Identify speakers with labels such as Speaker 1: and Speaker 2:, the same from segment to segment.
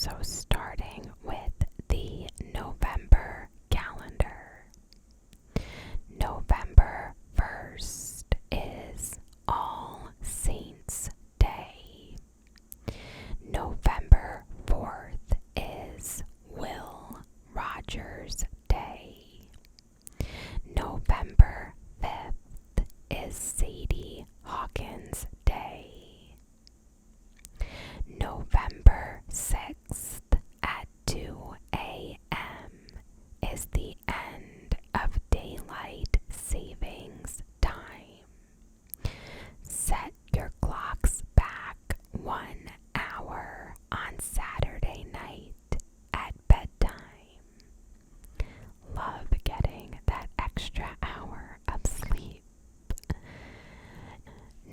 Speaker 1: So starting with the November calendar. November 1st is All Saints Day. November 4th is Will Rogers Day. November 5th is Sadie Hawkins Day. November 6th at 2 a.m. is the end of daylight savings time. Set your clocks back 1 hour on Saturday night at bedtime. Love getting that extra hour of sleep.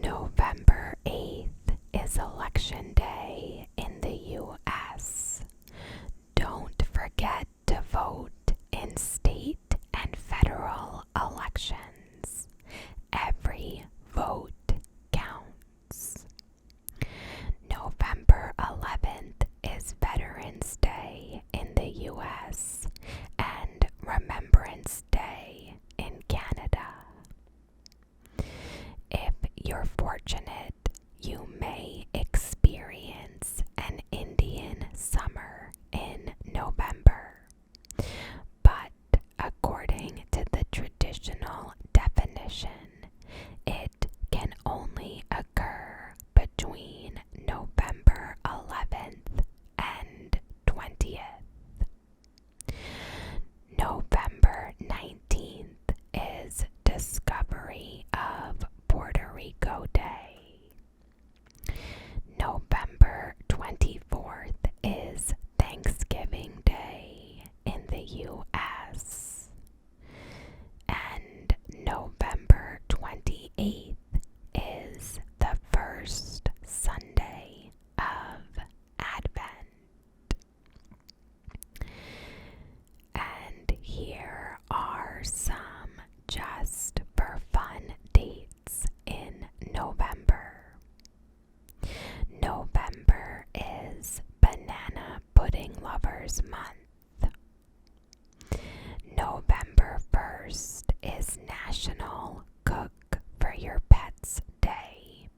Speaker 1: November 8th is Election Day in the U.S. Don't forget to vote in state and federal elections. Every vote counts. November 11th is Veterans Day in the U.S. and Remembrance Day in Canada. If you're fortunate, you may experience an Indian summer in November. But according to the traditional definition, it can only occur between November 11th and 20th. November 19th is Discovery of Puerto Rico Day. November 24th is Thanksgiving Day in the U.S. And November 28th is the first Sunday of Advent. And here are some just for fun dates in November. November is Banana Pudding Lovers Month. November 1st is National Cook for Your Pets Day.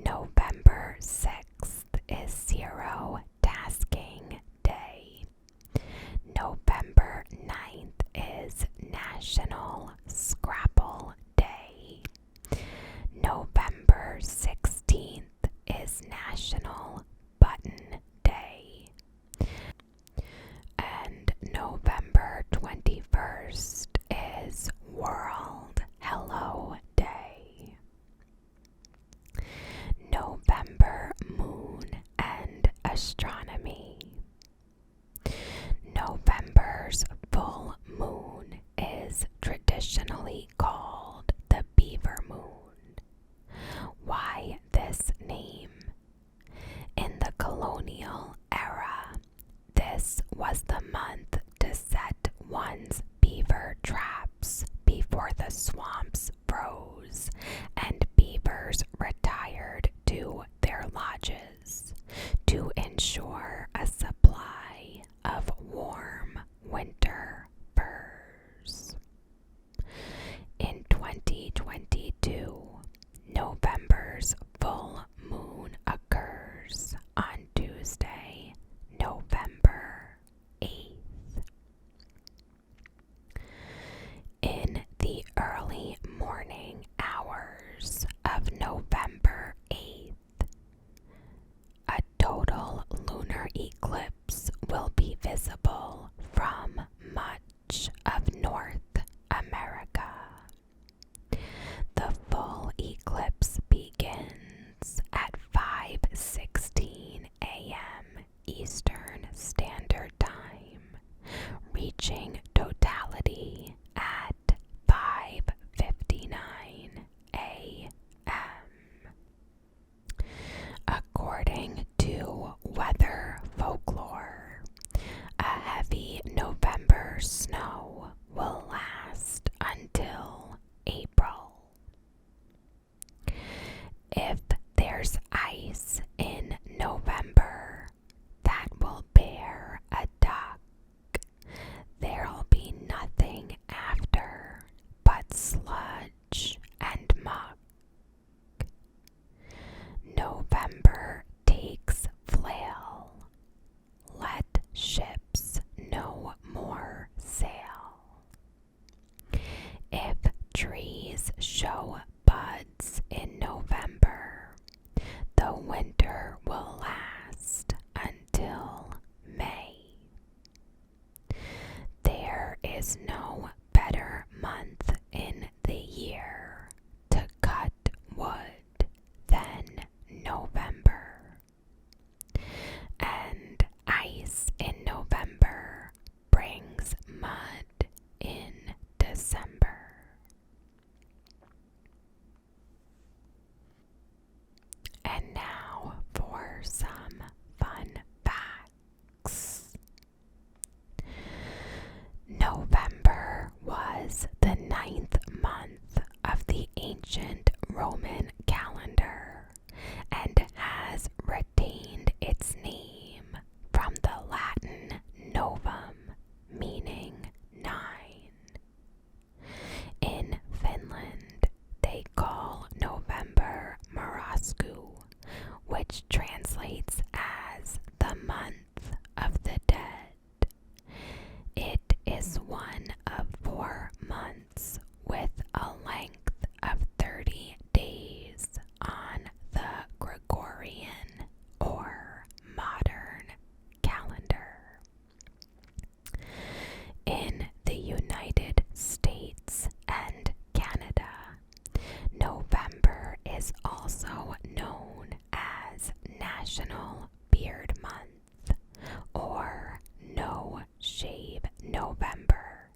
Speaker 1: November 6th is Zero Tasking Day. November 9th is National Scrapple Day. November 16th is National Button Day. And November 21st is World Hello Day. November Moon and Astronomy. November's full moon is traditionally called the Beaver Moon. Why this name? In the colonial era, this was the month to set one's beaver traps before the swamps froze and beavers retired to their lodges to ensure a supply of warm winter furs. In 2022, November's full moon occurs on Tuesday, November 8th. In the early morning hours of November 8th, a total lunar eclipse will be visible from much of North America. The full eclipse begins at 5:16 a.m. Eastern Standard Time, reaching totality at 5:59 a.m. According to weather folklore, is no better month in the year to cut wood than November. And ice in November brings mud in December. And now for some fun facts. November was the 9th month of the ancient Roman calendar and has retained its name from the Latin novum, meaning 9. In Finland, they call November marrasku, which translates as the month of the dead. It is one of 4 months with a length of 30 days on the Gregorian or modern calendar. In the United States and Canada, November is also known as National Beard Month or No Shave November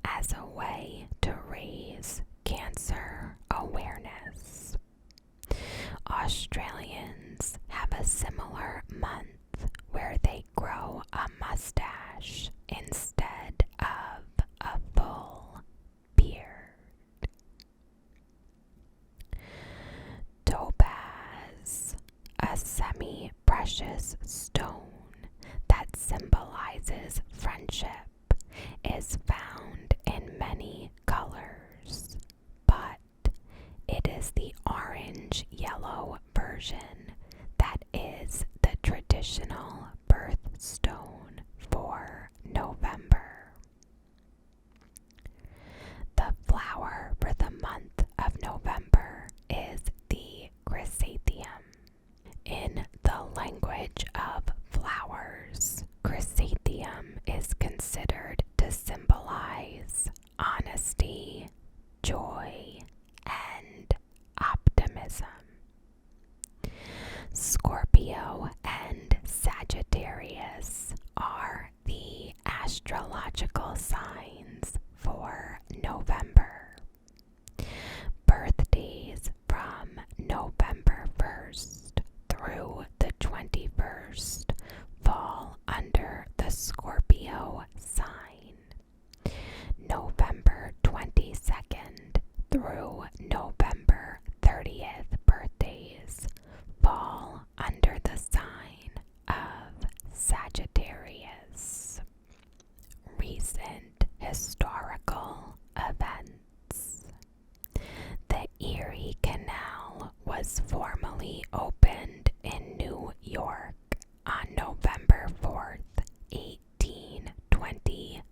Speaker 1: as a way to raise cancer awareness. Australians have a similar month where they grow a mustache instead of a full beard. Topaz, a semi-precious stone that symbolizes friendship, is found in many colors, but it is the orange-yellow version that is the traditional birthstone for November. The flower for the month of November is the chrysanthemum. In the language of flowers, chrysanthemum is considered to symbolize honesty, joy, and optimism. Scorpio and Sagittarius are the astrological signs for November. Birthdays from November 1st through the 21st fall under the Scorpio sign. November 22nd through November 30th birthdays fall under the sign of Sagittarius. Recent historical events. The Erie Canal was formally opened in New York on November 4th, 1825.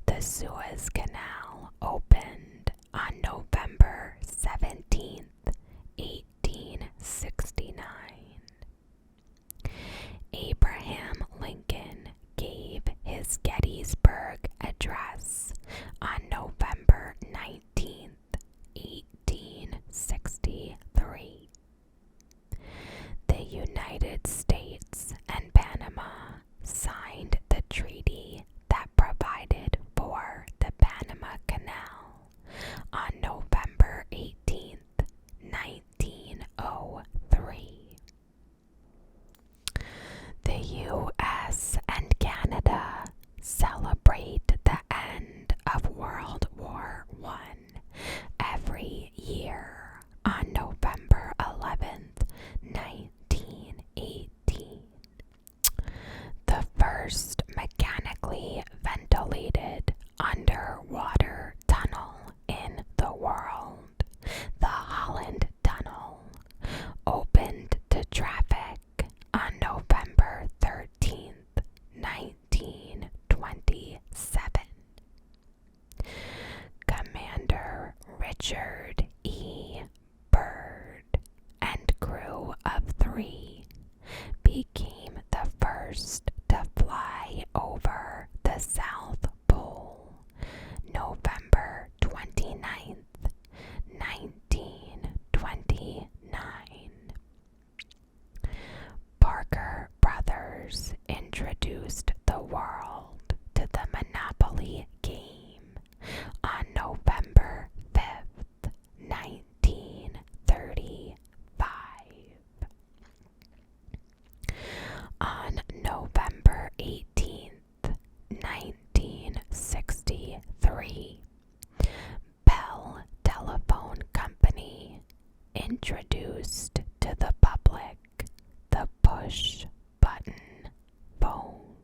Speaker 1: The Suez Canal opened on November 17th, 1869. Abraham Lincoln gave his Gettysburg Address on November 19th, 1863. The United States and Panama signed the treaty that provided for the introduced the world to the Monopoly game on November 5th, 1935. On November 18th, 1963, Bell Telephone Company introduced to the public the push-button phone.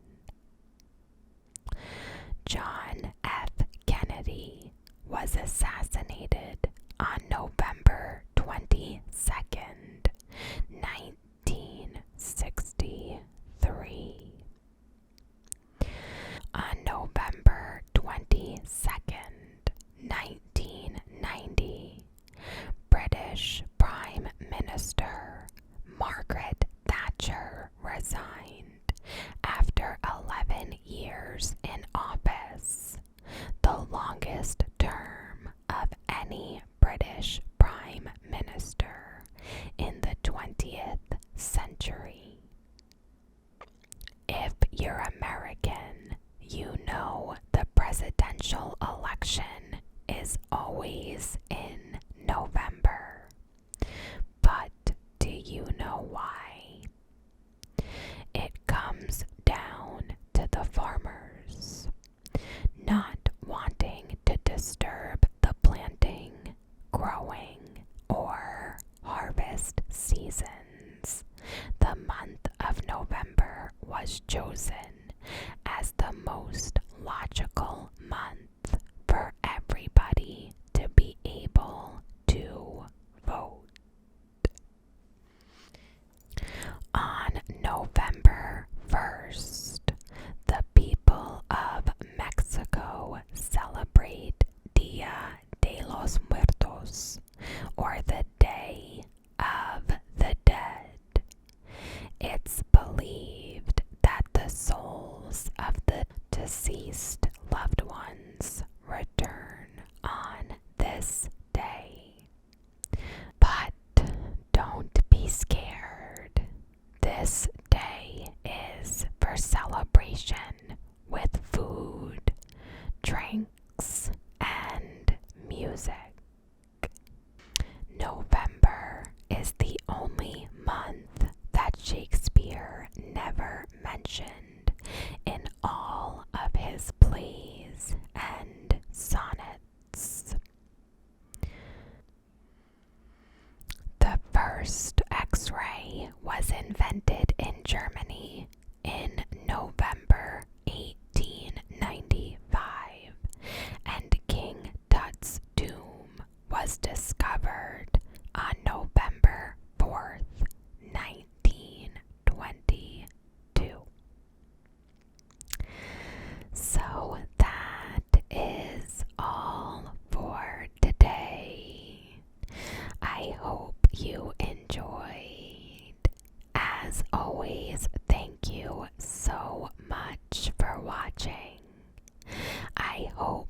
Speaker 1: John F. Kennedy was assassinated on November 22nd, 1963. On November 22nd, 1990, British Prime Minister Margaret Thatcher resigned after 11 years in office, the longest term of any British Prime Minister in the 20th century. If you're American, you know the presidential election is always in November. But do you know why? It comes down to the farmers not wanting to disturb the planting, growing, or harvest seasons. The month of November was chosen as the most logical month for everybody to be able to vote. On November 1st, the people of Mexico celebrate Dia de los Muertos, or the Day of the Dead. It's believed that the souls of the deceased loved ones return on this day. But don't be scared. This day is for celebration with food, drinks, and music. November is the only month that Shakespeare never mentioned in all of his plays and sonnets. The first X-ray was invented in Germany in November 1895, and King Tut's tomb was discovered on November 4th, 1922. So that is all for today. I hope you enjoyed. As always, thank you so much for watching. I hope